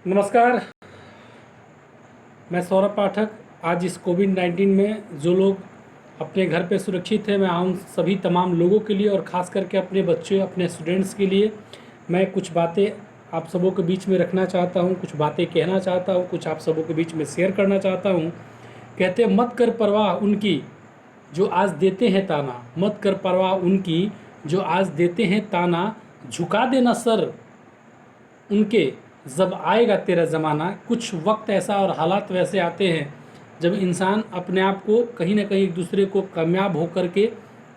नमस्कार। मैं सौरभ पाठक। आज इस कोविड-19 में जो लोग अपने घर पे सुरक्षित हैं, मैं उन सभी तमाम लोगों के लिए और ख़ास करके अपने बच्चे, अपने स्टूडेंट्स के लिए मैं कुछ बातें आप सबों के बीच में रखना चाहता हूँ, कुछ बातें कहना चाहता हूँ, कुछ आप सबों के बीच में शेयर करना चाहता हूँ। कहते हैं, मत कर परवाह उनकी जो आज देते हैं ताना, मत कर परवाह उनकी जो आज देते हैं ताना, झुका देना सर उनके जब आएगा तेरा ज़माना। कुछ वक्त ऐसा और हालात वैसे आते हैं जब इंसान अपने आप को कहीं ना कहीं एक दूसरे को कामयाब होकर के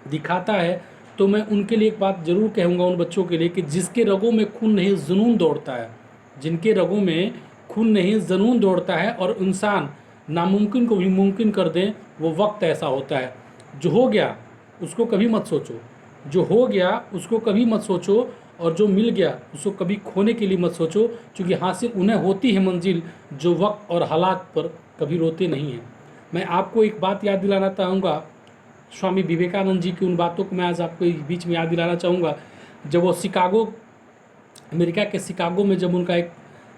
दिखाता है। तो मैं उनके लिए एक बात ज़रूर कहूँगा, उन बच्चों के लिए, कि जिसके रगों में खून नहीं जुनून दौड़ता है, जिनके रगों में खून नहीं जुनून दौड़ता है और इंसान नामुमकिन को भी मुमकिन कर दें, वो वक्त ऐसा होता है। जो हो गया उसको कभी मत सोचो, जो हो गया उसको कभी मत सोचो, और जो मिल गया उसको कभी खोने के लिए मत सोचो, क्योंकि हासिल उन्हें होती है मंजिल जो वक्त और हालात पर कभी रोते नहीं हैं। मैं आपको एक बात याद दिलाना चाहूँगा, स्वामी विवेकानंद जी की उन बातों को मैं आज आपके बीच में याद दिलाना चाहूँगा। जब वो शिकागो, अमेरिका के शिकागो में जब उनका एक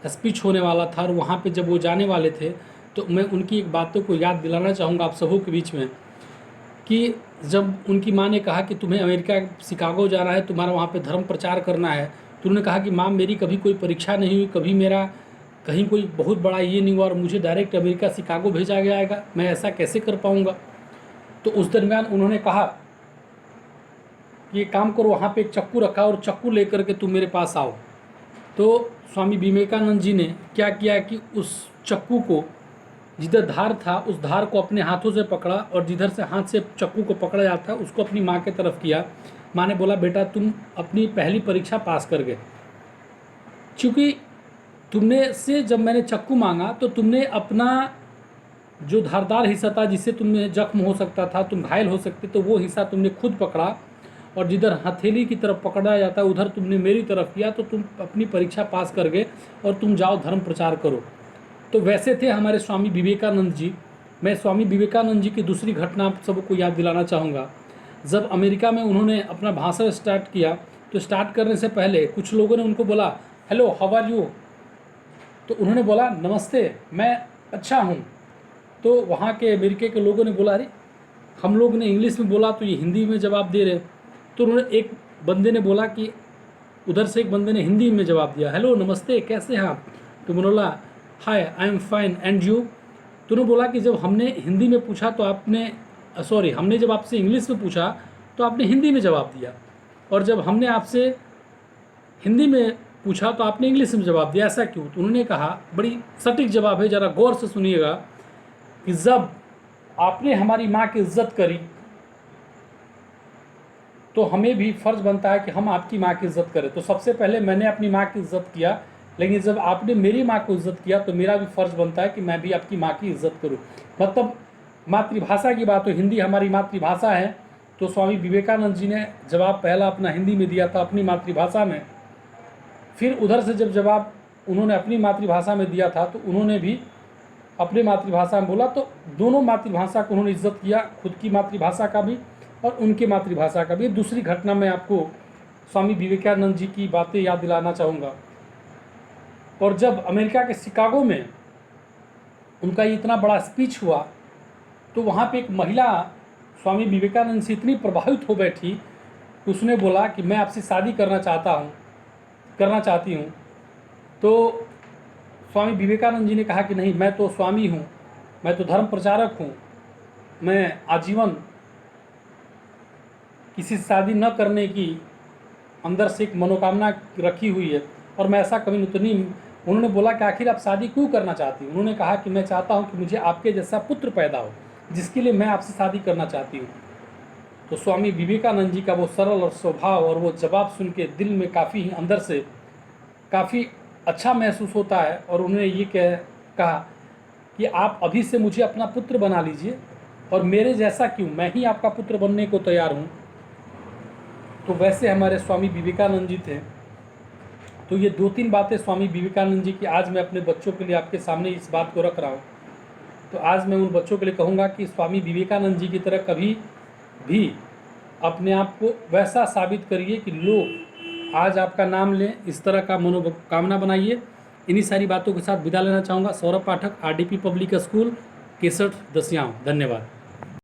स्पीच होने वाला था और वहाँ पे जब वो जाने वाले थे, तो मैं उनकी एक बातों को याद दिलाना चाहूँगा आप सबों के बीच में, कि जब उनकी माँ ने कहा कि तुम्हें अमेरिका शिकागो जाना है, तुम्हारा वहाँ पे धर्म प्रचार करना है, तो उन्होंने कहा कि माँ, मेरी कभी कोई परीक्षा नहीं हुई, कभी मेरा कहीं कोई बहुत बड़ा ये नहीं हुआ और मुझे डायरेक्ट अमेरिका शिकागो भेजा जाएगा, मैं ऐसा कैसे कर पाऊँगा। तो उस दरमियान उन्होंने कहा कि एक काम करो, वहाँ पे एक चक्कू रखा और चक्कू लेकर के तुम मेरे पास आओ। तो स्वामी विवेकानंद जी ने क्या किया कि उस चक्कू को, जिधर धार था उस धार को अपने हाथों से पकड़ा और जिधर से हाथ से चक्कू को पकड़ा जाता उसको अपनी माँ के तरफ किया। माँ ने बोला, बेटा तुम अपनी पहली परीक्षा पास कर गए, क्योंकि तुमने से जब मैंने चक्कू मांगा तो तुमने अपना जो धारदार हिस्सा था जिससे तुम्हें जख्म हो सकता था, तुम घायल हो सकते, तो वो हिस्सा तुमने खुद पकड़ा, और जिधर हथेली की तरफ पकड़ा जाता है उधर तुमने मेरी तरफ किया, तो तुम अपनी परीक्षा पास कर गए और तुम जाओ धर्म प्रचार करो। तो वैसे थे हमारे स्वामी विवेकानंद जी। मैं स्वामी विवेकानंद जी की दूसरी घटना आप सबको याद दिलाना चाहूँगा। जब अमेरिका में उन्होंने अपना भाषण स्टार्ट किया, तो स्टार्ट करने से पहले कुछ लोगों ने उनको बोला, हेलो हाउ आर यू। तो उन्होंने बोला, नमस्ते, मैं अच्छा हूँ। तो वहाँ के अमेरिका के लोगों ने बोला, अरे हम लोग ने इंग्लिश में बोला तो ये हिंदी में जवाब दे रहे। तो उन्होंने, एक बंदे ने बोला कि उधर से एक बंदे ने हिंदी में जवाब दिया, हेलो नमस्ते, कैसे हैं आप। तो उन्होंने बोला, hi I am fine and you. तो उन्होंने बोला कि जब हमने हिंदी में पूछा तो आपने, सॉरी, हमने जब आपसे इंग्लिश में पूछा तो आपने हिंदी में जवाब दिया, और जब हमने आपसे हिंदी में पूछा तो आपने इंग्लिश में जवाब दिया, ऐसा क्यों। तो उन्होंने कहा, बड़ी सटीक जवाब है, ज़रा गौर से सुनिएगा, कि जब आपने हमारी माँ की इज्जत करी तो हमें भी फ़र्ज़ बनता है कि हम आपकी माँ की इज़्ज़त करें। तो सबसे पहले मैंने अपनी माँ की इज़्ज़त किया, लेकिन जब आपने मेरी माँ को इज़्ज़त किया तो मेरा भी फ़र्ज़ बनता है कि मैं भी आपकी माँ की इज़्ज़त करूँ। मतलब मातृभाषा की बात हो, हिंदी हमारी मातृभाषा है, तो स्वामी विवेकानंद जी ने जवाब पहला अपना हिंदी में दिया था, अपनी मातृभाषा में। फिर उधर से जब जवाब उन्होंने अपनी मातृभाषा में दिया था तो उन्होंने भी अपनी मातृभाषा में बोला। तो दोनों मातृभाषा को उन्होंने इज्जत किया, खुद की मातृभाषा का भी और उनकी मातृभाषा का भी। दूसरी घटना में आपको स्वामी विवेकानंद जी की बातें याद दिलाना चाहूँगा। और जब अमेरिका के शिकागो में उनका इतना बड़ा स्पीच हुआ, तो वहाँ पे एक महिला स्वामी विवेकानंद से इतनी प्रभावित हो बैठी कि उसने बोला कि मैं आपसे शादी करना चाहती हूँ। तो स्वामी विवेकानंद जी ने कहा कि नहीं, मैं तो स्वामी हूँ, मैं तो धर्म प्रचारक हूँ, मैं आजीवन किसी से शादी न करने की अंदर से एक मनोकामना रखी हुई है, और मैं ऐसा कभी नहीं। उन्होंने बोला कि आखिर आप शादी क्यों करना चाहती हूँ। उन्होंने कहा कि मैं चाहता हूँ कि मुझे आपके जैसा पुत्र पैदा हो, जिसके लिए मैं आपसे शादी करना चाहती हूँ। तो स्वामी विवेकानंद जी का वो सरल और स्वभाव और वो जवाब सुन के दिल में काफ़ी अंदर से काफ़ी अच्छा महसूस होता है। और उन्होंने ये कहा कि आप अभी से मुझे अपना पुत्र बना लीजिए, और मेरे जैसा क्यों, मैं ही आपका पुत्र बनने को तैयार हूँ। तो वैसे हमारे स्वामी विवेकानंद जी थे। तो ये 2-3 बातें स्वामी विवेकानंद जी की आज मैं अपने बच्चों के लिए आपके सामने इस बात को रख रहा हूँ। तो आज मैं उन बच्चों के लिए कहूँगा कि स्वामी विवेकानंद जी की तरह कभी भी अपने आप को वैसा साबित करिए कि लोग आज आपका नाम लें, इस तरह का मनोकामना बनाइए, इन्हीं सारी बातों के साथ विदा लेना चाहूँगा। सौरभ पाठक, आरडीपी पब्लिक स्कूल, केसठ, दसियाव। धन्यवाद।